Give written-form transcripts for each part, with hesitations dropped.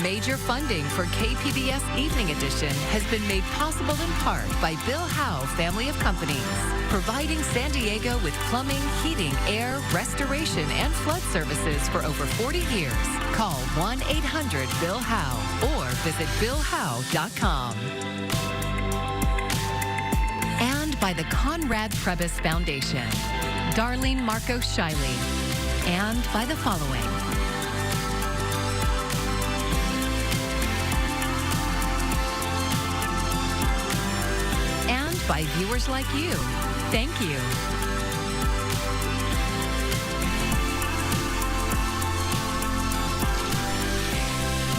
Major funding for KPBS Evening Edition has been made possible in part by Bill Howe Family of Companies, providing San Diego with plumbing, heating, air, restoration, and flood services for over 40 years. Call 1-800-BILL-HOWE or visit BillHowe.com. And by the Conrad Trebas Foundation, Darlene Marcos Shiley, and by the following. And by viewers like you. Thank you.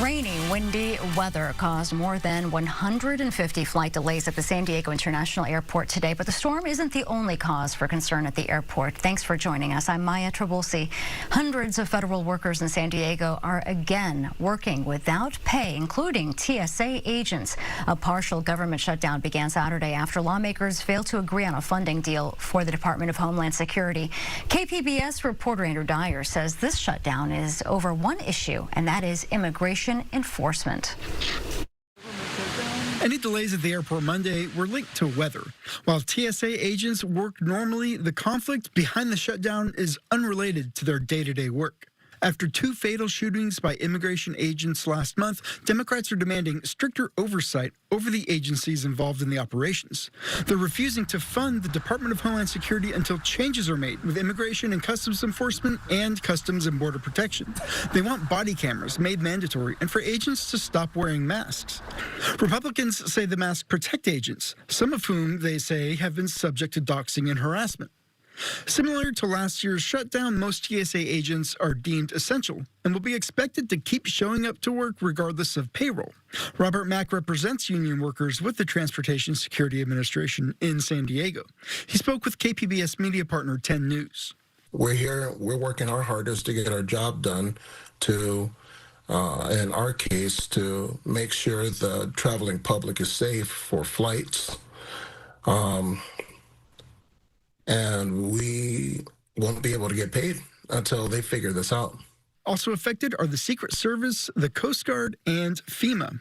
Rainy, windy weather caused more than 150 flight delays at the San Diego International Airport today, but the storm isn't the only cause for concern at the airport. Thanks for joining us. I'm Maya Trabulsi. Hundreds of federal workers in San Diego are again working without pay, including TSA agents. A partial government shutdown began Saturday after lawmakers failed to agree on a funding deal for the Department of Homeland Security. KPBS reporter Andrew Dyer says this shutdown is over one issue, and that is immigration enforcement. Any delays at the airport Monday were linked to weather. While TSA agents work normally, the conflict behind the shutdown is unrelated to their day-to-day work. After 2 fatal shootings by immigration agents last month, Democrats are demanding stricter oversight over the agencies involved in the operations. They're refusing to fund the Department of Homeland Security until changes are made with Immigration and Customs Enforcement and Customs and Border Protection. They want body cameras made mandatory and for agents to stop wearing masks. Republicans say the masks protect agents, some of whom they say have been subject to doxing and harassment. Similar to last year's shutdown, most TSA agents are deemed essential and will be expected to keep showing up to work regardless of payroll. Robert Mack represents union workers with the Transportation Security Administration in San Diego. He spoke with KPBS media partner 10 News. We're here, we're working our hardest to get our job done to, in our case, to make sure the traveling public is safe for flights. And we won't be able to get paid until they figure this out. Also affected are the Secret Service, the Coast Guard, and FEMA.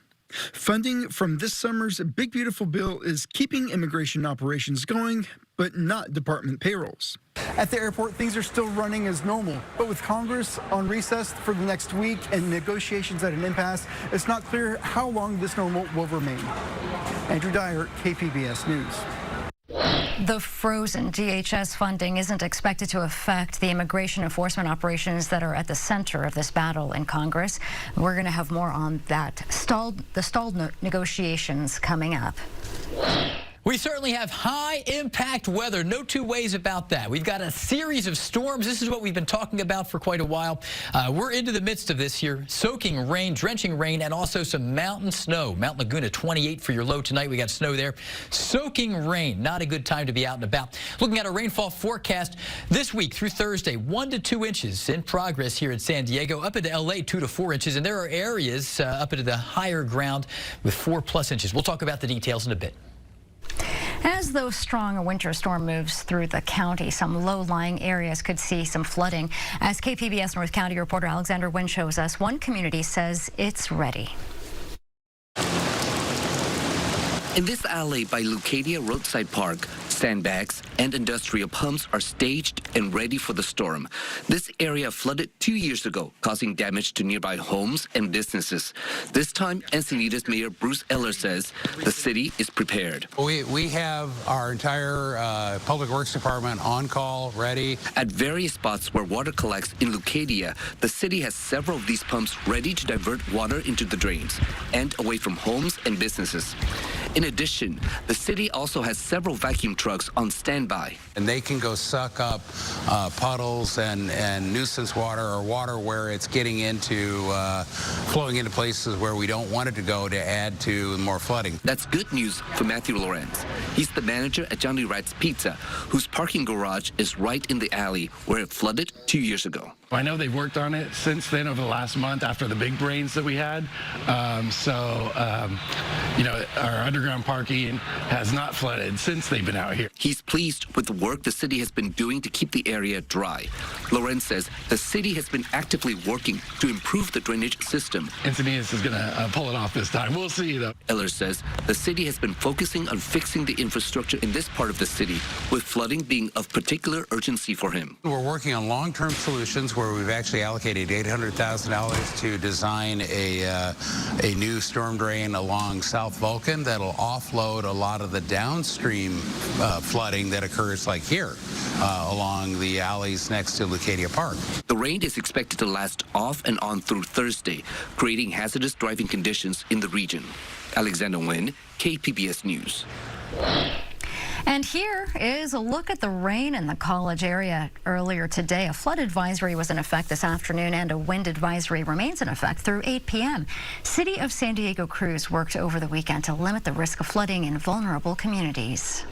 Funding from this summer's Big Beautiful Bill is keeping immigration operations going, but not department payrolls. At the airport, things are still running as normal, but with Congress on recess for the next week and negotiations at an impasse, it's not clear how long this normal will remain. Andrew Dyer, KPBS News. The frozen DHS funding isn't expected to affect the immigration enforcement operations that are at the center of this battle in Congress. We're going to have more on that. The stalled negotiations coming up. We certainly have high-impact weather. No two ways about that. We've got a series of storms. This is what we've been talking about for quite a while. We're into the midst of this here. Soaking rain, drenching rain, and also some mountain snow. Mount Laguna, 28 for your low tonight. We got snow there. Soaking rain. Not a good time to be out and about. Looking at a rainfall forecast this week through Thursday, 1 to 2 inches in progress here in San Diego. Up into L.A., 2 to 4 inches. And there are areas up into the higher ground with 4+ inches. We'll talk about the details in a bit. As the strong winter storm moves through the county, some low-lying areas could see some flooding. As KPBS North County reporter Alexander Wynn shows us, one community says it's ready. In this alley by Leucadia Roadside Park, sandbags and industrial pumps are staged and ready for the storm. This area flooded 2 years ago, causing damage to nearby homes and businesses. This time, Encinitas Mayor Bruce Eller says the city is prepared. We have our entire Public Works Department on call, ready. At various spots where water collects in Leucadia, the city has several of these pumps ready to divert water into the drains and away from homes and businesses. In addition, the city also has several vacuum trucks on standby. And they can go suck up puddles and nuisance water or water where it's getting into, flowing into places where we don't want it to go to add to more flooding. That's good news for Matthew Lorenz. He's the manager at Johnny Rat's Pizza, whose parking garage is right in the alley where it flooded 2 years ago. I know they've worked on it since then over the last month after the big rains that we had. You know, our underground underground parking has not flooded since they've been out here. He's pleased with the work the city has been doing to keep the area dry. Lorenz says the city has been actively working to improve the drainage system. Encinitas is going to pull it off this time. We'll see, though. Eller says the city has been focusing on fixing the infrastructure in this part of the city, with flooding being of particular urgency for him. We're working on long-term solutions where we've actually allocated $800,000 to design a new storm drain along South Vulcan that'll offload a lot of the downstream flooding that occurs like here along the alleys next to Leucadia Park. The rain is expected to last off and on through Thursday, creating hazardous driving conditions in the region. Alexander Nguyen, KPBS News. And here is a look at the rain in the College area earlier today. A flood advisory was in effect this afternoon, and a wind advisory remains in effect through 8 p.m. City of San Diego crews worked over the weekend to limit the risk of flooding in vulnerable communities.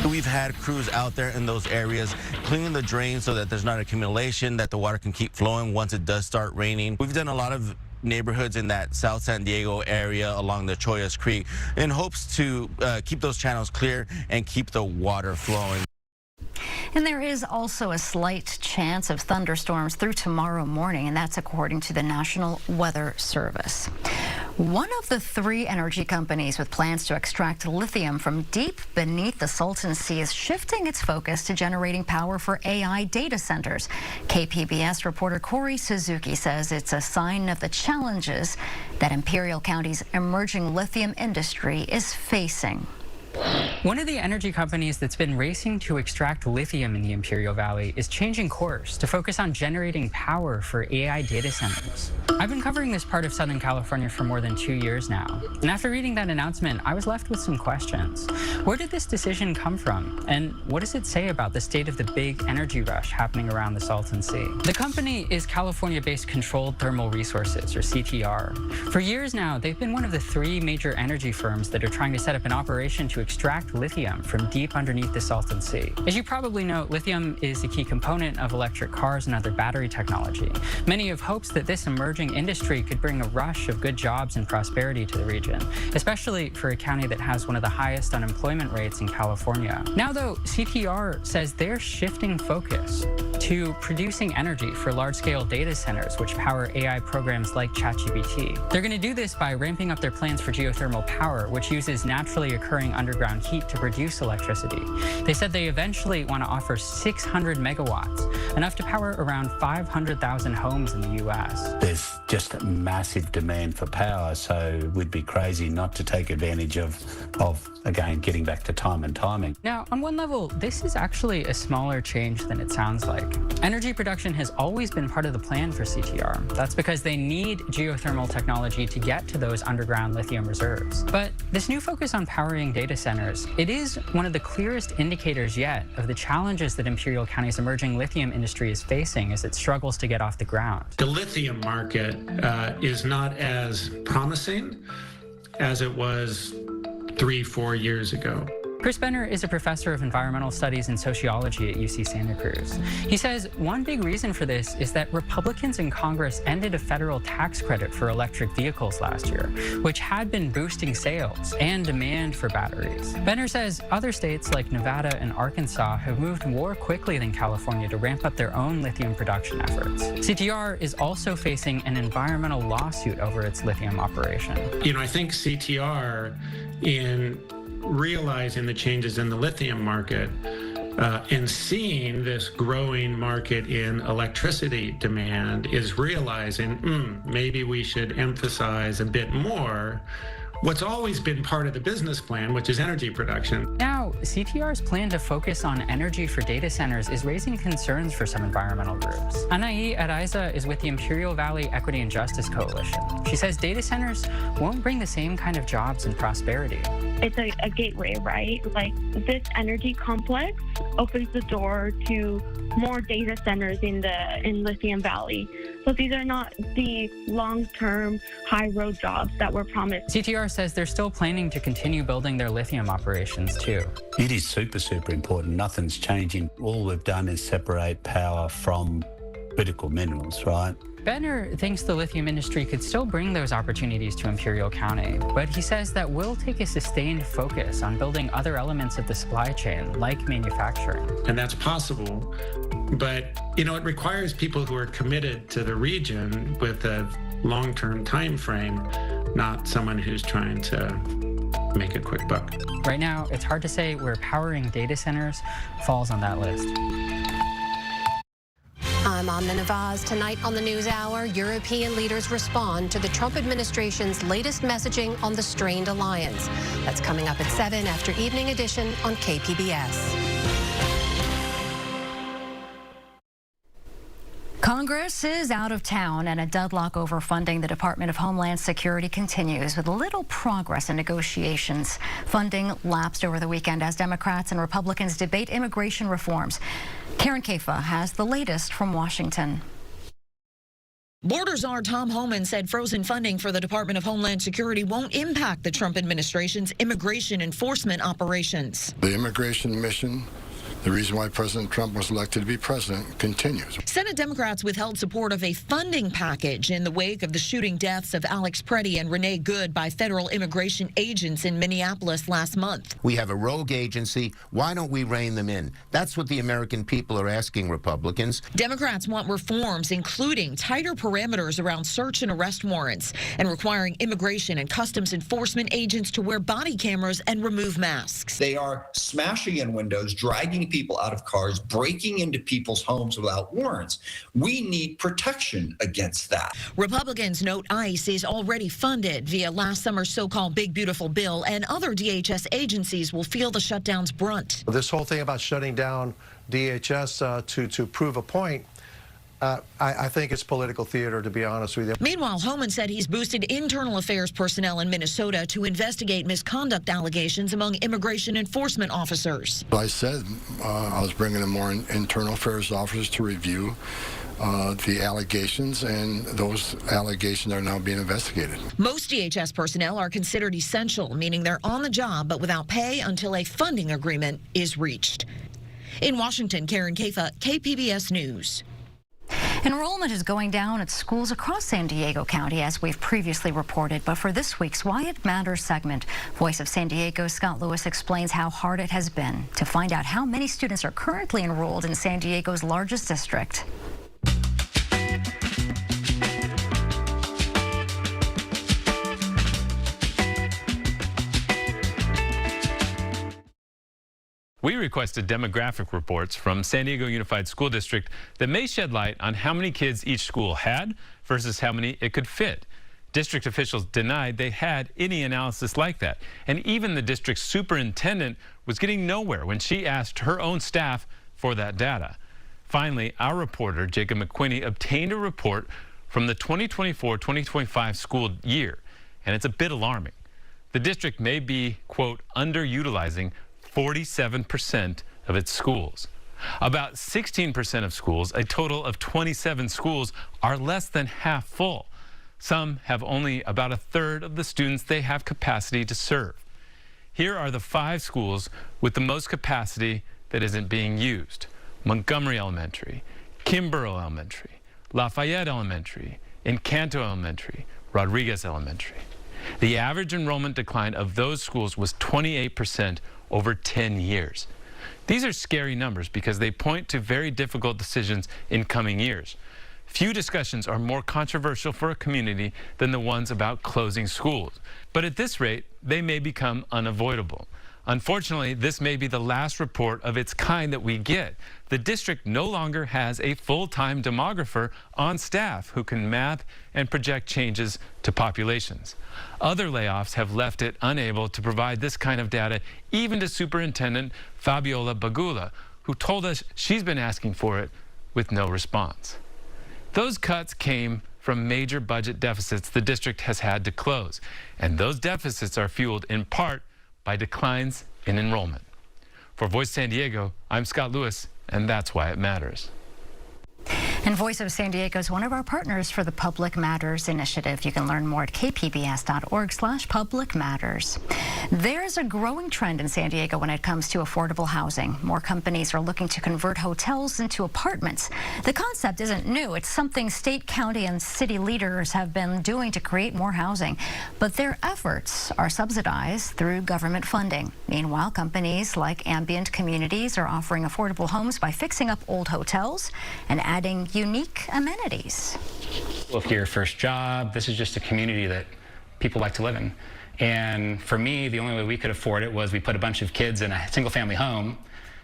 We've had crews out there in those areas cleaning the drains so that there's not accumulation, that the water can keep flowing once it does start raining. We've done a lot of neighborhoods in that South San Diego area along the Choyas Creek in hopes to keep those channels clear and keep the water flowing. And there is also a slight chance of thunderstorms through tomorrow morning, and that's according to the National Weather Service. One of the 3 energy companies with plans to extract lithium from deep beneath the Salton Sea is shifting its focus to generating power for AI data centers. KPBS reporter Corey Suzuki says it's a sign of the challenges that Imperial County's emerging lithium industry is facing. One of the energy companies that's been racing to extract lithium in the Imperial Valley is changing course to focus on generating power for AI data centers. I've been covering this part of Southern California for more than 2 years now, and after reading that announcement, I was left with some questions. Where did this decision come from, and what does it say about the state of the big energy rush happening around the Salton Sea? The company is California-based Controlled Thermal Resources, or CTR. For years now, they've been one of the 3 major energy firms that are trying to set up an operation to extract lithium from deep underneath the Salton Sea. As you probably know, lithium is a key component of electric cars and other battery technology. Many have hopes that this emerging industry could bring a rush of good jobs and prosperity to the region, especially for a county that has one of the highest unemployment rates in California. Now, though, CTR says they're shifting focus to producing energy for large-scale data centers which power AI programs like ChatGPT. They're going to do this by ramping up their plans for geothermal power, which uses naturally occurring underground heat to produce electricity. They said they eventually want to offer 600 megawatts, enough to power around 500,000 homes in the U.S. There's just a massive demand for power, so we'd be crazy not to take advantage of again, getting back to time and timing. Now, on one level, this is actually a smaller change than it sounds like. Energy production has always been part of the plan for CTR. That's because they need geothermal technology to get to those underground lithium reserves. But this new focus on powering data centers, it is one of the clearest indicators yet of the challenges that Imperial County's emerging lithium industry is facing as it struggles to get off the ground. The lithium market is not as promising as it was 3-4 years ago. Chris Benner is a professor of environmental studies and sociology at UC Santa Cruz. He says one big reason for this is that Republicans in Congress ended a federal tax credit for electric vehicles last year, which had been boosting sales and demand for batteries. Benner says other states like Nevada and Arkansas have moved more quickly than California to ramp up their own lithium production efforts. CTR is also facing an environmental lawsuit over its lithium operation. You know, I think CTR, in realizing the changes in the lithium market and seeing this growing market in electricity demand, is realizing maybe we should emphasize a bit more what's always been part of the business plan, which is energy production. Now, CTR's plan to focus on energy for data centers is raising concerns for some environmental groups. Anaí Araiza is with the Imperial Valley Equity and Justice Coalition. She says data centers won't bring the same kind of jobs and prosperity. It's a gateway, right? Like, this energy complex opens the door to more data centers in Lithium Valley. So these are not the long-term high-road jobs that were promised. CTR says they're still planning to continue building their lithium operations too. It is super important. Nothing's changing. All we've done is separate power from critical minerals, right? Benner thinks the lithium industry could still bring those opportunities to Imperial County, but he says that will take a sustained focus on building other elements of the supply chain, like manufacturing. And that's possible, but it requires people who are committed to the region with a long-term time frame, not someone who's trying to make a quick buck. Right now, it's hard to say where powering data centers falls on that list. I'm Amna Nawaz. Tonight on the NewsHour, European leaders respond to the Trump administration's latest messaging on the strained alliance. That's coming up at 7 after Evening Edition on KPBS. Congress is out of town, and a deadlock over funding the Department of Homeland Security continues with little progress in negotiations. Funding lapsed over the weekend as Democrats and Republicans debate immigration reforms. Karen Kafa has the latest from Washington. Border Czar Tom Homan said frozen funding for the Department of Homeland Security won't impact the Trump administration's immigration enforcement operations. The immigration mission, the reason why President Trump was elected to be president, continues. Senate Democrats withheld support of a funding package in the wake of the shooting deaths of Alex Preddy and Renee Good by federal immigration agents in Minneapolis last month. We have a rogue agency. Why don't we rein them in? That's what the American people are asking Republicans. Democrats want reforms, including tighter parameters around search and arrest warrants and requiring immigration and customs enforcement agents to wear body cameras and remove masks. They are smashing in windows, dragging people out of cars, breaking into people's homes without warrants. We need protection against that. Republicans note ICE is already funded via last summer's so-called Big Beautiful Bill, and other DHS agencies will feel the shutdown's brunt. This whole thing about shutting down DHS to prove a point, I think it's political theater, to be honest with you. Meanwhile, Homan said he's boosted internal affairs personnel in Minnesota to investigate misconduct allegations among immigration enforcement officers. I said I was bringing in more internal affairs officers to review the allegations, and those allegations are now being investigated. Most DHS personnel are considered essential, meaning they're on the job but without pay until a funding agreement is reached. In Washington, Karen Kafa, KPBS News. Enrollment is going down at schools across San Diego County, as we've previously reported. But for this week's Why It Matters segment, Voice of San Diego's Scott Lewis explains how hard it has been to find out how many students are currently enrolled in San Diego's largest district. We requested demographic reports from San Diego Unified School District that may shed light on how many kids each school had versus how many it could fit. District officials denied they had any analysis like that. And even the district's superintendent was getting nowhere when she asked her own staff for that data. Finally, our reporter, Jacob McQuinney, obtained a report from the 2024-2025 school year, and it's a bit alarming. The district may be, quote, underutilizing 47% of its schools. About 16% of schools, a total of 27 schools, are less than half full. Some have only about a third of the students they have capacity to serve. Here are the 5 schools with the most capacity that isn't being used: Montgomery Elementary, Kimborough Elementary, Lafayette Elementary, Encanto Elementary, Rodriguez Elementary. The average enrollment decline of those schools was 28% over 10 years. These are scary numbers because they point to very difficult decisions in coming years. Few discussions are more controversial for a community than the ones about closing schools. But at this rate, they may become unavoidable. Unfortunately, this may be the last report of its kind that we get. The district no longer has a full-time demographer on staff who can map and project changes to populations. Other layoffs have left it unable to provide this kind of data, even to Superintendent Fabiola Bagula, who told us she's been asking for it with no response. Those cuts came from major budget deficits the district has had to close, and those deficits are fueled in part by declines in enrollment. For Voice San Diego, I'm Scott Lewis, and that's why it matters. And Voice of San Diego is one of our partners for the Public Matters Initiative. You can learn more at kpbs.org/publicmatters. There's a growing trend in San Diego when it comes to affordable housing. More companies are looking to convert hotels into apartments. The concept isn't new. It's something state, county, and city leaders have been doing to create more housing. But their efforts are subsidized through government funding. Meanwhile, companies like Ambient Communities are offering affordable homes by fixing up old hotels and adding unique amenities. Well, if your first job, this is just a community that people like to live in. And for me, the only way we could afford it was we put a bunch of kids in a single-family home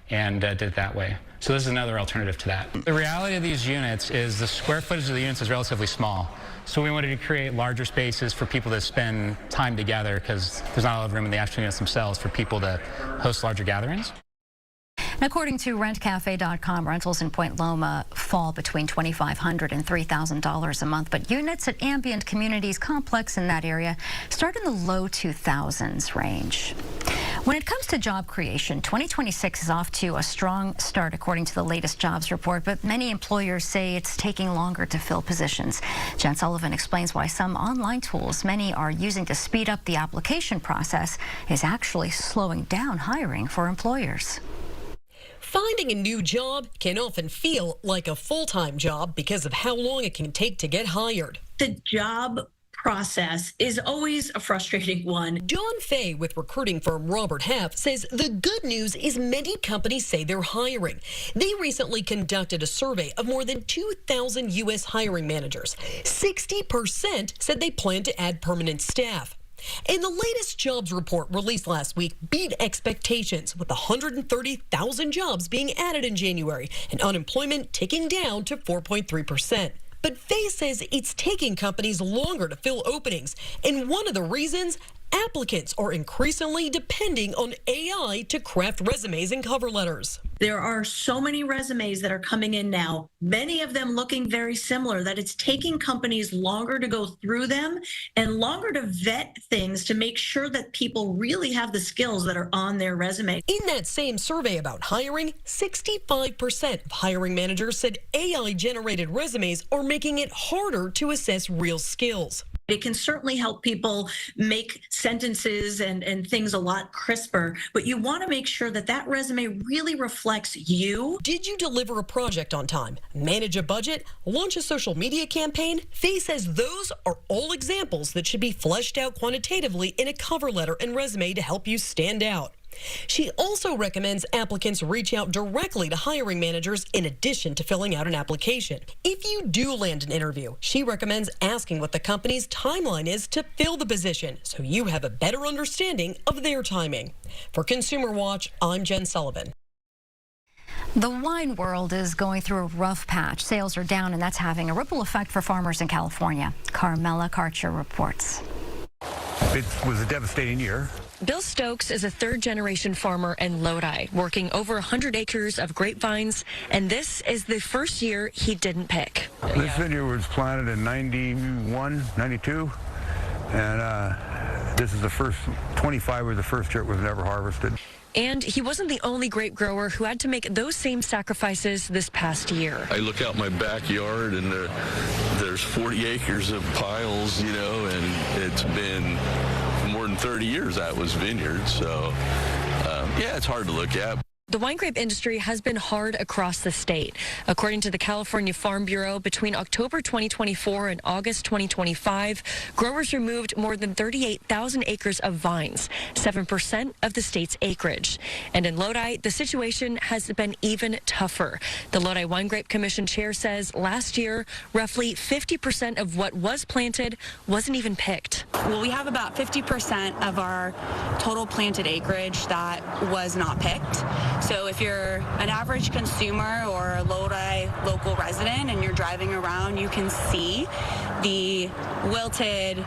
and did it that way. So this is another alternative to that. The reality of these units is the square footage of the units is relatively small. So we wanted to create larger spaces for people to spend time together because there's not a lot of room in the actual units themselves for people to host larger gatherings. According to rentcafe.com, rentals in Point Loma fall between $2,500 and $3,000 a month, but units at Ambient Communities complex in that area start in the low 2000s range. When it comes to job creation, 2026 is off to a strong start according to the latest jobs report, but many employers say it's taking longer to fill positions. Jen Sullivan explains why some online tools many are using to speed up the application process is actually slowing down hiring for employers. Finding a new job can often feel like a full-time job because of how long it can take to get hired. The job process is always a frustrating one. Dawn Fay with recruiting firm Robert Half says the good news is many companies say they're hiring. They recently conducted a survey of more than 2,000 U.S. hiring managers. 60% said they plan to add permanent staff. And the latest jobs report released last week beat expectations, with 130,000 jobs being added in January and unemployment ticking down to 4.3%. But Fay says it's taking companies longer to fill openings, and one of the reasons, applicants are increasingly depending on AI to craft resumes and cover letters. There are so many resumes that are coming in now, many of them looking very similar, that it's taking companies longer to go through them and longer to vet things to make sure that people really have the skills that are on their resume. In that same survey about hiring, 65% of hiring managers said AI-generated resumes are making it harder to assess real skills. It can certainly help people make sentences and things a lot crisper, but you want to make sure that that resume really reflects you. Did you deliver a project on time, manage a budget, launch a social media campaign? Fay says those are all examples that should be fleshed out quantitatively in a cover letter and resume to help you stand out. She also recommends applicants reach out directly to hiring managers in addition to filling out an application. If you do land an interview, she recommends asking what the company's timeline is to fill the position so you have a better understanding of their timing. For Consumer Watch, I'm Jen Sullivan. The wine world is going through a rough patch. Sales are down, and that's having a ripple effect for farmers in California. Carmela Karcher reports. It was a devastating year. Bill Stokes is a third-generation farmer in Lodi, working over 100 acres of grapevines, and this is the first year he didn't pick. This vineyard was planted in 91, 92, and this is the first, 25 was the first year it was never harvested. And he wasn't the only grape grower who had to make those same sacrifices this past year. I look out my backyard and there's 40 acres of piles, you know, and it's been more than 30 years that was vineyard. So, yeah, it's hard to look at. The wine grape industry has been hard across the state. According to the California Farm Bureau, between October 2024 and August 2025, growers removed more than 38,000 acres of vines, 7% of the state's acreage. And in Lodi, the situation has been even tougher. The Lodi Wine Grape Commission chair says last year, roughly 50% of what was planted wasn't even picked. Well, we have about 50% of our total planted acreage that was not picked. So if you're an average consumer or a Lodi local resident and you're driving around, you can see the wilted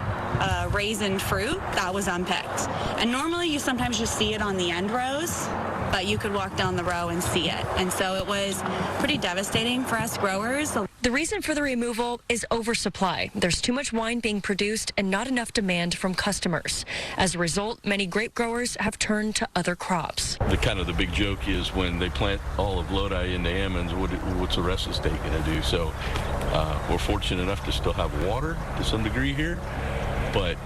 raisin fruit that was unpicked. And normally you sometimes just see it on the end rows, but you could walk down the row and see it. And so it was pretty devastating for us growers. The reason for the removal is oversupply. There's too much wine being produced and not enough demand from customers. As a result, many grape growers have turned to other crops. The big joke is when they plant all of Lodi into almonds, what's the rest of the state going to do? So we're fortunate enough to still have water to some degree here, but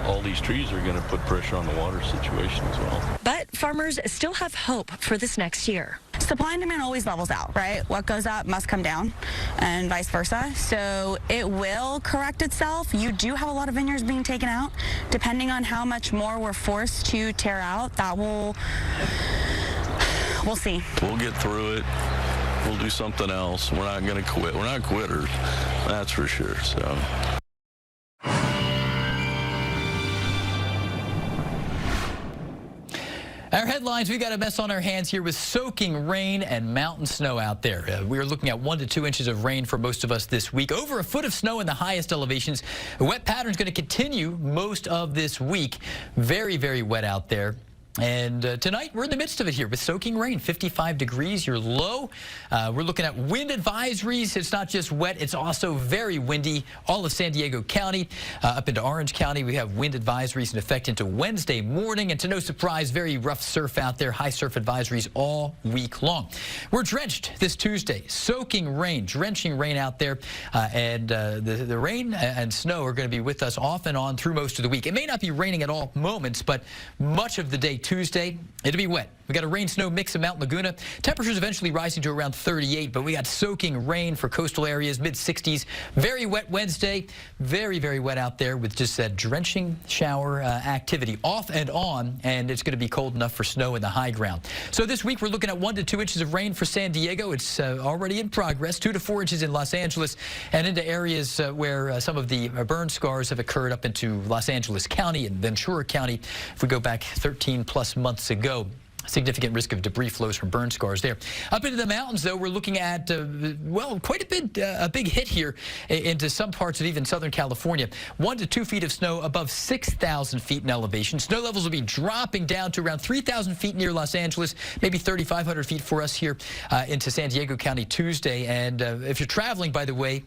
all these trees are going to put pressure on the water situation as well. But farmers still have hope for this next year. Supply and demand always levels out, right? What goes up must come down and vice versa. So it will correct itself. You do have a lot of vineyards being taken out. Depending on how much more we're forced to tear out, we'll see. We'll get through it. We'll do something else. We're not going to quit. We're not quitters, that's for sure. So. Our headlines, we got a mess on our hands here with soaking rain and mountain snow out there. We are looking at 1 to 2 inches of rain for most of us this week. Over a foot of snow in the highest elevations. The wet pattern is going to continue most of this week. Very, very wet out there. And tonight, we're in the midst of it here with soaking rain, 55 degrees, your low. We're looking at wind advisories. It's not just wet, it's also very windy. All of San Diego County, up into Orange County, we have wind advisories in effect into Wednesday morning. And to no surprise, very rough surf out there, high surf advisories all week long. We're drenched this Tuesday, soaking rain, drenching rain out there. And the rain and snow are going to be with us off and on through most of the week. It may not be raining at all moments, but much of the day Tuesday, it'll be wet. We got a rain-snow mix in Mount Laguna. Temperatures eventually rising to around 38, but we got soaking rain for coastal areas, mid-60s. Very wet Wednesday. Very, very wet out there with just that drenching shower activity off and on, and it's going to be cold enough for snow in the high ground. So this week, we're looking at 1 to 2 inches of rain for San Diego. It's already in progress. 2 to 4 inches in Los Angeles and into areas where some of the burn scars have occurred up into Los Angeles County and Ventura County. If we go back 13-plus months ago, significant risk of debris flows from burn scars there. Up into the mountains, though, we're looking at, well, quite a big hit here into some parts of even Southern California. 1 to 2 feet of snow above 6,000 feet in elevation. Snow levels will be dropping down to around 3,000 feet near Los Angeles, maybe 3,500 feet for us here into San Diego County Tuesday. And if you're traveling, by the way,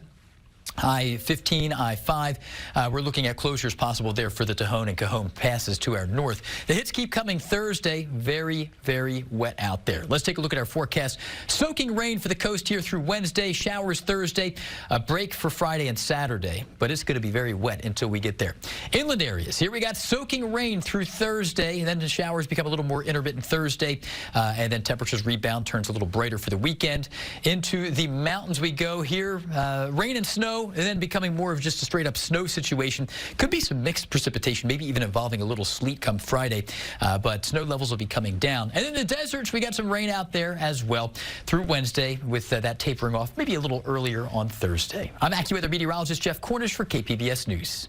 I-15, I-5, we're looking at closures possible there for the Tejon and Cajon passes to our north. The hits keep coming Thursday. Very, very wet out there. Let's take a look at our forecast. Soaking rain for the coast here through Wednesday, showers Thursday, a break for Friday and Saturday, but it's going to be very wet until we get there. Inland areas, here we got soaking rain through Thursday, and then the showers become a little more intermittent Thursday, and then temperatures rebound, turns a little brighter for the weekend. Into the mountains we go here, rain and snow, and then becoming more of just a straight-up snow situation. Could be some mixed precipitation, maybe even involving a little sleet come Friday, but snow levels will be coming down. And in the deserts, we got some rain out there as well through Wednesday with that tapering off maybe a little earlier on Thursday. I'm AccuWeather meteorologist Jeff Cornish for KPBS News.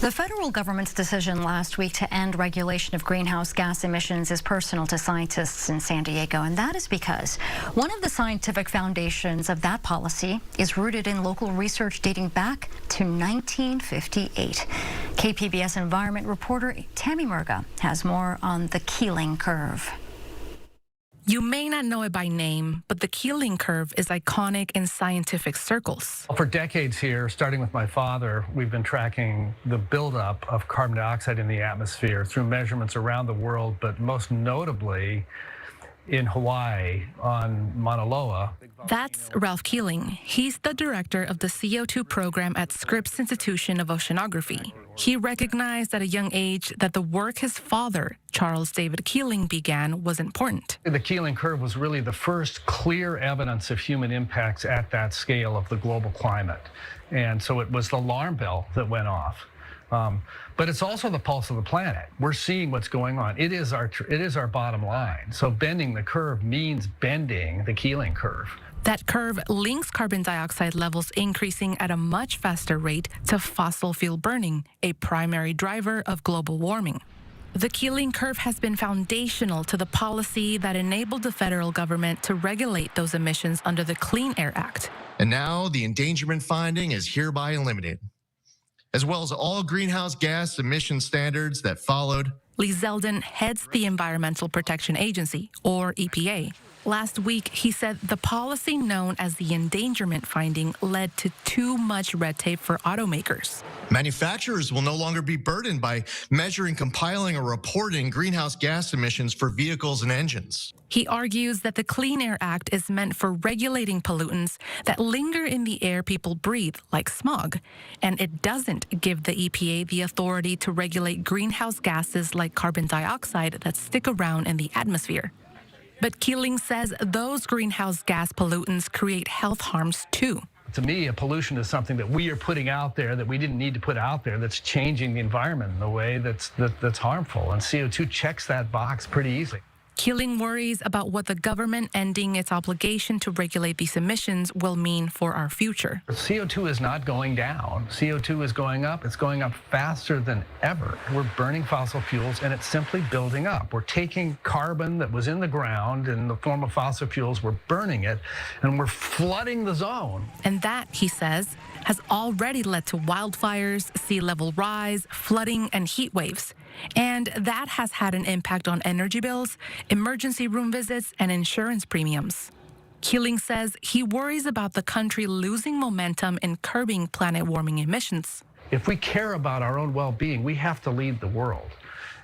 The federal government's decision last week to end regulation of greenhouse gas emissions is personal to scientists in San Diego, and that is because one of the scientific foundations of that policy is rooted in local research dating back to 1958. KPBS environment reporter Tammy Murga has more on the Keeling curve. You may not know it by name, but the Keeling curve is iconic in scientific circles. For decades here, starting with my father, we've been tracking the buildup of carbon dioxide in the atmosphere through measurements around the world, but most notably in Hawaii on Mauna Loa. That's Ralph Keeling. He's the director of the CO2 program at Scripps Institution of Oceanography. He recognized at a young age that the work his father, Charles David Keeling, began was important. The Keeling curve was really the first clear evidence of human impacts at that scale of the global climate. And so it was the alarm bell that went off. But it's also the pulse of the planet. We're seeing what's going on. It is our bottom line. So bending the curve means bending the Keeling curve. That curve links carbon dioxide levels increasing at a much faster rate to fossil fuel burning, a primary driver of global warming. The Keeling curve has been foundational to the policy that enabled the federal government to regulate those emissions under the Clean Air Act. And now the endangerment finding is hereby eliminated, as well as all greenhouse gas emission standards that followed. Lee Zeldin heads the Environmental Protection Agency, or EPA. Last week, he said the policy known as the endangerment finding led to too much red tape for automakers. Manufacturers will no longer be burdened by measuring, compiling, or reporting greenhouse gas emissions for vehicles and engines. He argues that the Clean Air Act is meant for regulating pollutants that linger in the air people breathe, like smog, and it doesn't give the EPA the authority to regulate greenhouse gases like carbon dioxide that stick around in the atmosphere. But Keeling says those greenhouse gas pollutants create health harms too. To me, a pollution is something that we are putting out there that we didn't need to put out there, that's changing the environment in a way that's harmful. And CO2 checks that box pretty easily. Keeling worries about what the government ending its obligation to regulate these emissions will mean for our future. CO2 is not going down. CO2 is going up. It's going up faster than ever. We're burning fossil fuels, and it's simply building up. We're taking carbon that was in the ground in the form of fossil fuels, we're burning it, and we're flooding the zone. And that, he says, has already led to wildfires, sea level rise, flooding, and heat waves. And that has had an impact on energy bills, emergency room visits, and insurance premiums. Keeling says he worries about the country losing momentum in curbing planet warming emissions. If we care about our own well-being, we have to lead the world.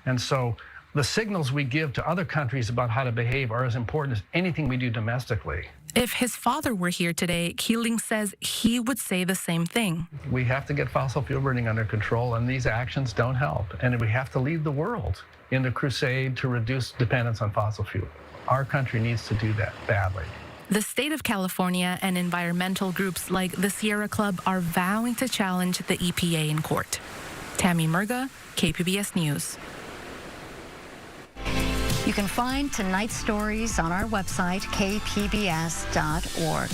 And so the signals we give to other countries about how to behave are as important as anything we do domestically. If his father were here today, Keeling says he would say the same thing. We have to get fossil fuel burning under control, and these actions don't help. And we have to lead the world in the crusade to reduce dependence on fossil fuel. Our country needs to do that badly. The state of California and environmental groups like the Sierra Club are vowing to challenge the EPA in court. Tammy Murga, KPBS News. You can find tonight's stories on our website, kpbs.org.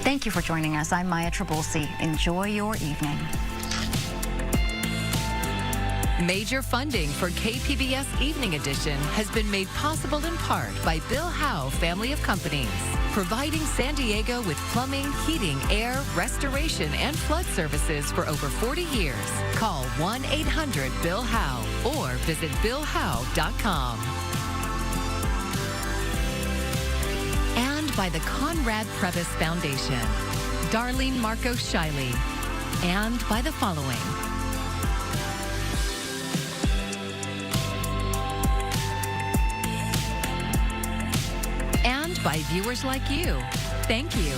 Thank you for joining us. I'm Maya Trabulsi. Enjoy your evening. Major funding for KPBS Evening Edition has been made possible in part by Bill Howe Family of Companies, providing San Diego with plumbing, heating, air, restoration, and flood services for over 40 years. Call 1-800-BILL-HOWE or visit billhowe.com. And by the Conrad Previs Foundation, Darlene Marcos Shiley, and by the following. And by viewers like you. Thank you.